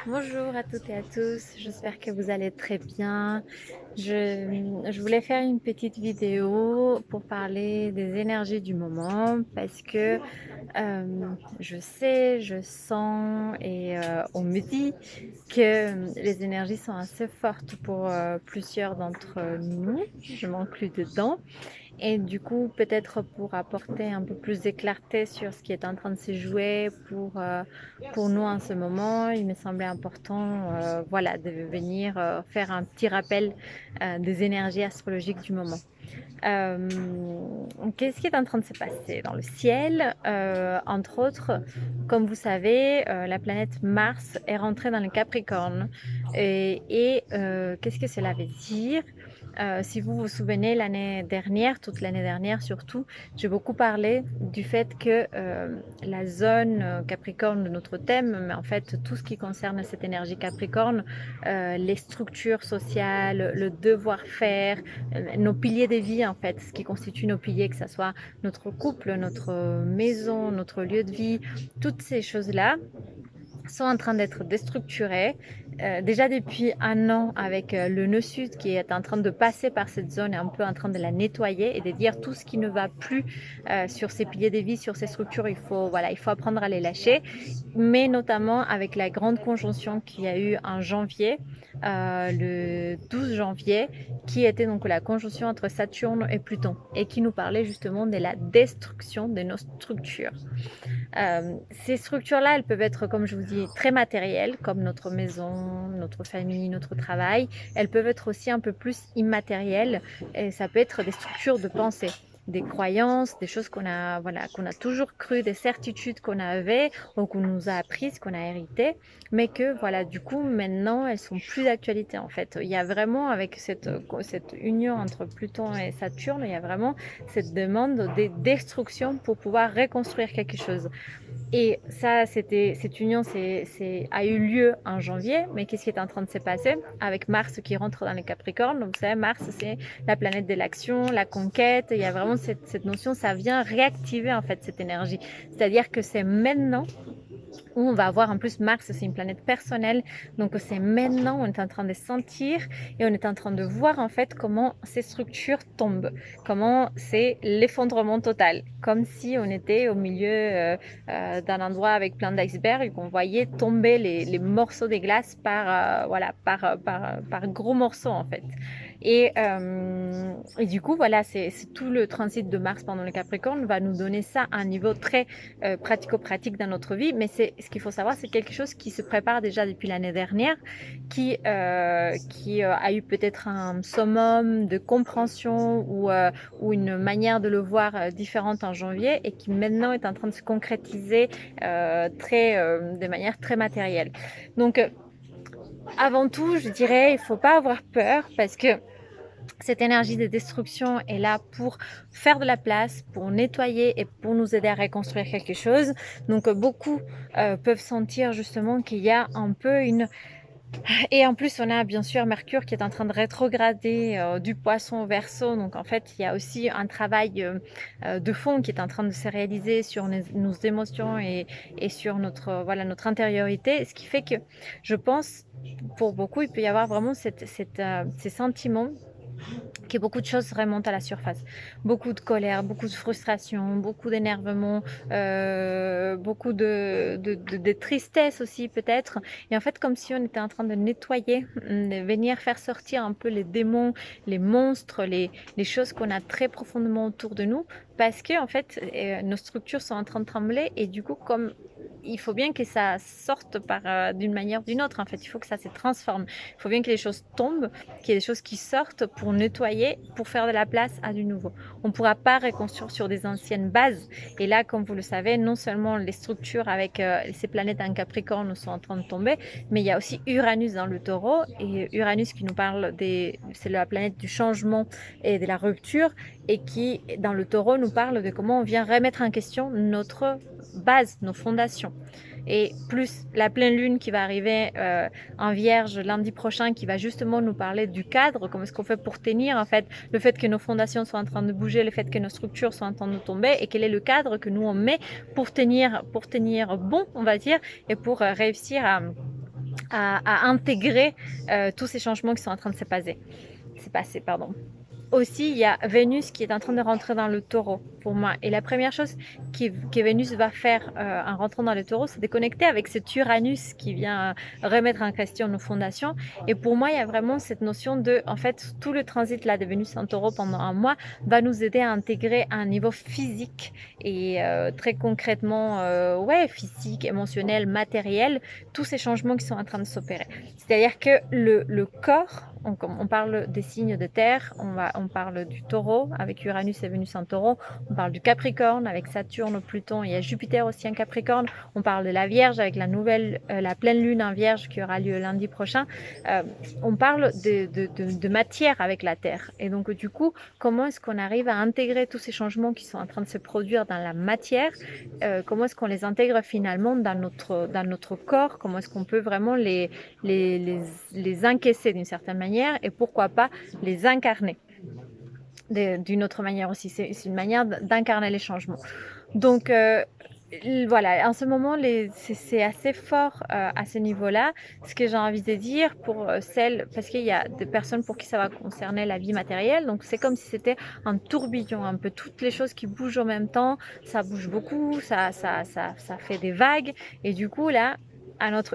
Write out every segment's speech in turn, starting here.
Bonjour à toutes et à tous, j'espère que vous allez très bien. Je voulais faire une petite vidéo pour parler des énergies du moment parce que je sais, je sens et on me dit que les énergies sont assez fortes pour plusieurs d'entre nous, je m'inclus dedans. Et du coup, peut-être pour apporter un peu plus de clarté sur ce qui est en train de se jouer pour nous en ce moment, il me semblait important voilà, de venir faire un petit rappel des énergies astrologiques du moment. Euh, Qu'est-ce qui est en train de se passer dans le ciel? Entre autres, comme vous savez, la planète Mars est rentrée dans le Capricorne. Qu'est-ce que cela veut dire? Si vous vous souvenez, l'année dernière, toute l'année dernière surtout, j'ai beaucoup parlé du fait que la zone Capricorne de notre thème, mais en fait tout ce qui concerne cette énergie Capricorne, les structures sociales, le devoir-faire, nos piliers de vie en fait, ce qui constitue nos piliers, que ce soit notre couple, notre maison, notre lieu de vie, toutes ces choses-là sont en train d'être déstructurés. Déjà depuis un an avec le nœud sud qui est en train de passer par cette zone et un peu en train de la nettoyer et de dire tout ce qui ne va plus sur ces piliers de vie, sur ces structures, il faut apprendre à les lâcher. Mais notamment avec la grande conjonction qu'il y a eu en janvier, le 12 janvier, qui était donc la conjonction entre Saturne et Pluton et qui nous parlait justement de la destruction de nos structures. Ces structures-là, elles peuvent être, comme je vous dis, très matérielles, comme notre maison, notre famille, notre travail. Elles peuvent être aussi un peu plus immatérielles, et ça peut être des structures de pensée, des croyances, des choses qu'on a toujours cru, des certitudes qu'on avait ou qu'on nous a apprises, qu'on a héritées, mais que voilà, du coup, maintenant, elles sont plus d'actualité en fait. Il y a vraiment, avec cette union entre Pluton et Saturne, il y a vraiment cette demande de destruction pour pouvoir reconstruire quelque chose. Et ça, cette union a eu lieu en janvier, mais qu'est-ce qui est en train de se passer avec Mars qui rentre dans les Capricornes? Donc, vous savez, Mars, c'est la planète de l'action, la conquête. Il y a vraiment cette notion, ça vient réactiver en fait cette énergie. C'est-à-dire que c'est maintenant où on va avoir en plus Mars, c'est une planète personnelle, donc c'est maintenant on est en train de sentir et on est en train de voir en fait comment ces structures tombent, comment c'est l'effondrement total, comme si on était au milieu d'un endroit avec plein d'icebergs et qu'on voyait tomber les morceaux des glaces par gros morceaux en fait. Et du coup, voilà, c'est tout le transit de Mars pendant le Capricorne va nous donner ça à un niveau très pratico-pratique dans notre vie. Mais ce qu'il faut savoir, c'est quelque chose qui se prépare déjà depuis l'année dernière, qui a eu peut-être un summum de compréhension ou une manière de le voir différente en janvier et qui maintenant est en train de se concrétiser de manière très matérielle. Donc, avant tout, je dirais, il ne faut pas avoir peur parce que cette énergie de destruction est là pour faire de la place, pour nettoyer et pour nous aider à reconstruire quelque chose. Donc beaucoup peuvent sentir justement qu'il y a un peu une... Et en plus, on a bien sûr Mercure qui est en train de rétrograder du Poisson au Verseau. Donc en fait, il y a aussi un travail de fond qui est en train de se réaliser sur nos émotions et sur notre intériorité. Ce qui fait que je pense, pour beaucoup, il peut y avoir vraiment ces sentiments que beaucoup de choses remontent à la surface. Beaucoup de colère, beaucoup de frustration, beaucoup d'énervement, beaucoup de tristesse aussi peut-être. Et en fait, comme si on était en train de nettoyer, de venir faire sortir un peu les démons, les monstres, les choses qu'on a très profondément autour de nous, parce que en fait, nos structures sont en train de trembler et du coup, comme il faut bien que ça sorte d'une manière ou d'une autre. En fait, il faut que ça se transforme. Il faut bien que les choses tombent, qu'il y ait des choses qui sortent pour nettoyer, pour faire de la place à du nouveau. On ne pourra pas reconstruire sur des anciennes bases. Et là, comme vous le savez, non seulement les structures avec ces planètes en Capricorne sont en train de tomber, mais il y a aussi Uranus dans le Taureau. Et Uranus qui nous parle c'est la planète du changement et de la rupture, et qui, dans le Taureau, nous parle de comment on vient remettre en question notre base, nos fondations. Et plus la pleine lune qui va arriver en Vierge lundi prochain, qui va justement nous parler du cadre, comment est-ce qu'on fait pour tenir en fait, le fait que nos fondations sont en train de bouger, le fait que nos structures sont en train de tomber, et quel est le cadre que nous on met pour tenir bon, on va dire, et pour réussir à intégrer tous ces changements qui sont en train de se passer. Pardon. Aussi, il y a Vénus qui est en train de rentrer dans le taureau pour moi. Et la première chose que Vénus va faire en rentrant dans le taureau, c'est de connecter avec cet Uranus qui vient remettre en question nos fondations. Et pour moi, il y a vraiment cette notion de, en fait, tout le transit là de Vénus en taureau pendant un mois va nous aider à intégrer à un niveau physique et très concrètement, ouais, physique, émotionnel, matériel, tous ces changements qui sont en train de s'opérer. C'est-à-dire que le corps, on parle des signes de terre, on parle du taureau avec Uranus et Vénus en taureau, on parle du Capricorne avec Saturne, Pluton, il y a Jupiter aussi en Capricorne, on parle de la Vierge avec la pleine lune en Vierge qui aura lieu lundi prochain, on parle de matière avec la terre. Et donc du coup, comment est-ce qu'on arrive à intégrer tous ces changements qui sont en train de se produire dans la matière, comment est-ce qu'on les intègre finalement dans notre corps, comment est-ce qu'on peut vraiment les encaisser d'une certaine manière et pourquoi pas les incarner d'une autre manière aussi. C'est une manière d'incarner les changements. Donc voilà, en ce moment, c'est assez fort à ce niveau-là. Ce que j'ai envie de dire pour parce qu'il y a des personnes pour qui ça va concerner la vie matérielle, donc c'est comme si c'était un tourbillon, un peu toutes les choses qui bougent en même temps, ça bouge beaucoup, ça fait des vagues, et du coup là,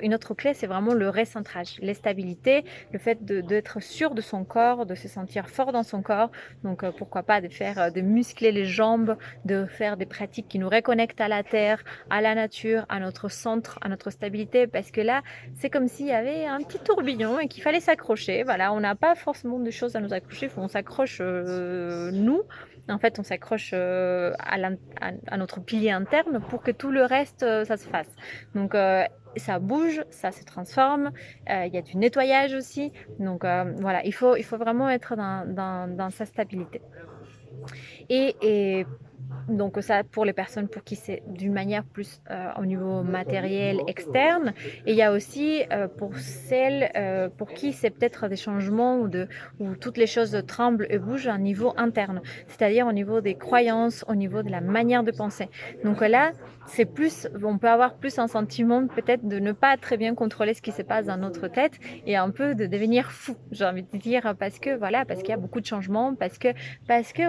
une autre clé, c'est vraiment le recentrage, la stabilité, le fait d'être sûr de son corps, de se sentir fort dans son corps. Donc pourquoi pas de muscler les jambes, de faire des pratiques qui nous reconnectent à la terre, à la nature, à notre centre, à notre stabilité, parce que là, c'est comme s'il y avait un petit tourbillon et qu'il fallait s'accrocher. Voilà, on n'a pas forcément de choses à nous accrocher, on s'accroche nous. En fait, on s'accroche à notre pilier interne pour que tout le reste, ça se fasse. Donc, ça bouge, ça se transforme, il y a du nettoyage aussi. Donc, voilà, il faut vraiment être dans sa stabilité. Et donc ça pour les personnes pour qui c'est d'une manière plus au niveau matériel externe, et il y a aussi pour celles pour qui c'est peut-être des changements où toutes les choses tremblent et bougent à un niveau interne, c'est-à-dire au niveau des croyances, au niveau de la manière de penser. Donc là, c'est plus, on peut avoir plus un sentiment peut-être de ne pas très bien contrôler ce qui se passe dans notre tête et un peu de devenir fou, j'ai envie de dire, parce que voilà, parce qu'il y a beaucoup de changements, parce que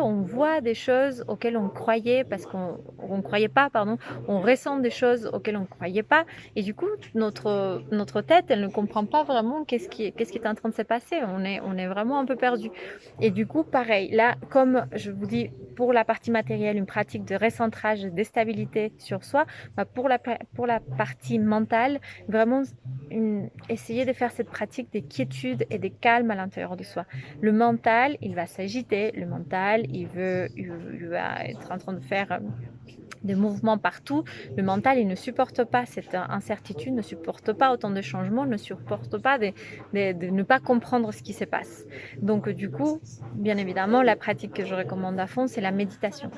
on voit des choses auxquelles on croyait, parce qu'on croyait pas, pardon, on ressent des choses auxquelles on croyait pas, et du coup notre tête, elle ne comprend pas vraiment qu'est-ce qui est en train de se passer. On est vraiment un peu perdu. Et du coup, pareil, là, comme je vous dis, pour la partie matérielle, une pratique de recentrage, de déstabilité sur soi, bah pour la partie mentale, vraiment essayer de faire cette pratique des quiétudes et des calmes à l'intérieur de soi. Le mental, il va s'agiter, le mental, il va être en train de faire des mouvements partout. Le mental, il ne supporte pas cette incertitude, ne supporte pas autant de changements, ne supporte pas de ne pas comprendre ce qui se passe. Donc du coup, bien évidemment, la pratique que je recommande à fond, c'est la méditation.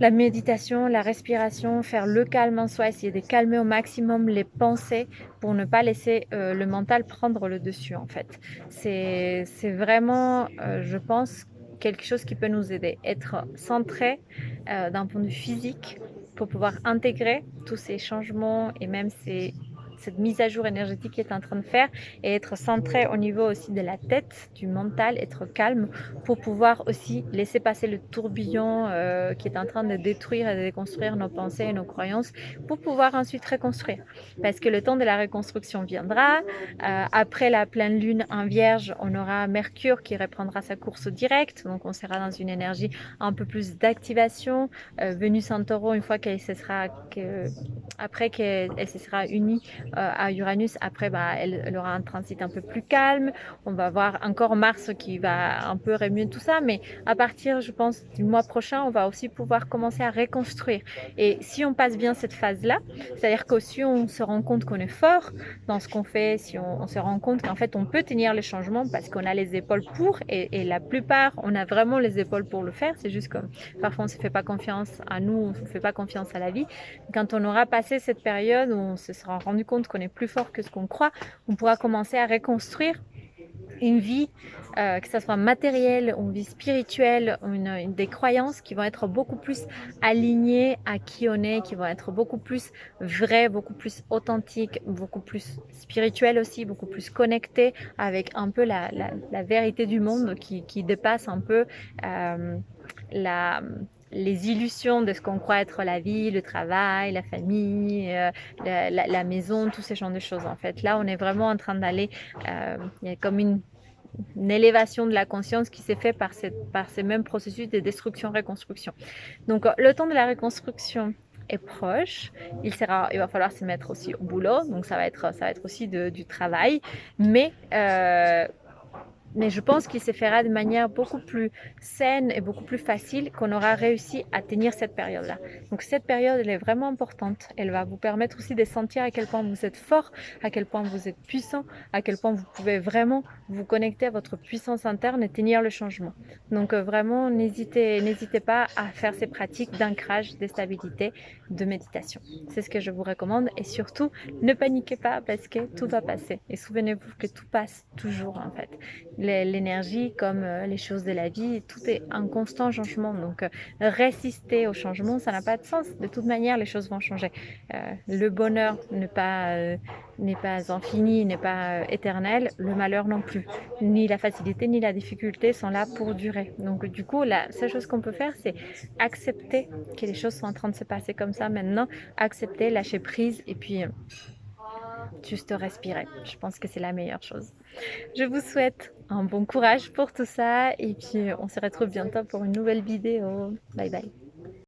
La méditation, la respiration, faire le calme en soi, essayer de calmer au maximum les pensées pour ne pas laisser le mental prendre le dessus en fait. C'est vraiment, je pense, quelque chose qui peut nous aider. Être centré d'un point de vue physique pour pouvoir intégrer tous ces changements et même cette mise à jour énergétique qui est en train de faire, et être centré au niveau aussi de la tête, du mental, être calme pour pouvoir aussi laisser passer le tourbillon qui est en train de détruire et de déconstruire nos pensées et nos croyances pour pouvoir ensuite reconstruire. Parce que le temps de la reconstruction viendra. Après la pleine lune en Vierge, on aura Mercure qui reprendra sa course directe, donc on sera dans une énergie un peu plus d'activation. Vénus en Taureau, une fois après qu'elle se sera unie à Uranus, après elle aura un transit un peu plus calme. On va voir encore Mars qui va un peu remuer tout ça, mais à partir, je pense, du mois prochain, on va aussi pouvoir commencer à reconstruire. Et si on passe bien cette phase-là, c'est-à-dire que si on se rend compte qu'on est fort dans ce qu'on fait, si on se rend compte qu'en fait on peut tenir les changements parce qu'on a les épaules pour, et la plupart, on a vraiment les épaules pour le faire, c'est juste que parfois on ne se fait pas confiance à nous, on ne fait pas confiance à la vie. Quand on aura passé cette période où on se sera rendu compte qu'on est plus fort que ce qu'on croit, on pourra commencer à reconstruire une vie, que ça soit matérielle, une vie spirituelle, des croyances qui vont être beaucoup plus alignées à qui on est, qui vont être beaucoup plus vraies, beaucoup plus authentiques, beaucoup plus spirituelles aussi, beaucoup plus connectées avec un peu la vérité du monde qui dépasse un peu la, les illusions de ce qu'on croit être la vie, le travail, la famille, la maison, tous ces genres de choses en fait. Là, on est vraiment en train d'aller, il y a comme une élévation de la conscience qui s'est faite par ces mêmes processus de destruction-reconstruction. Donc le temps de la reconstruction est proche, il va falloir se mettre aussi au boulot, donc ça va être aussi du travail, mais je pense qu'il se fera de manière beaucoup plus saine et beaucoup plus facile qu'on aura réussi à tenir cette période-là. Donc cette période, elle est vraiment importante. Elle va vous permettre aussi de sentir à quel point vous êtes fort, à quel point vous êtes puissant, à quel point vous pouvez vraiment vous connecter à votre puissance interne et tenir le changement. Donc vraiment, n'hésitez pas à faire ces pratiques d'ancrage, de stabilité, de méditation. C'est ce que je vous recommande et surtout, ne paniquez pas parce que tout va passer. Et souvenez-vous que tout passe toujours en fait. L'énergie comme les choses de la vie, tout est en constant changement. Donc résister au changement, ça n'a pas de sens. De toute manière, les choses vont changer. Le bonheur n'est pas infini, n'est pas éternel, le malheur non plus. Ni la facilité ni la difficulté sont là pour durer. Donc du coup, la seule chose qu'on peut faire, c'est accepter que les choses sont en train de se passer comme ça maintenant, accepter, lâcher prise et puis juste respirer. Je pense que c'est la meilleure chose. Je vous souhaite un bon courage pour tout ça et puis on se retrouve bientôt pour une nouvelle vidéo. Bye bye.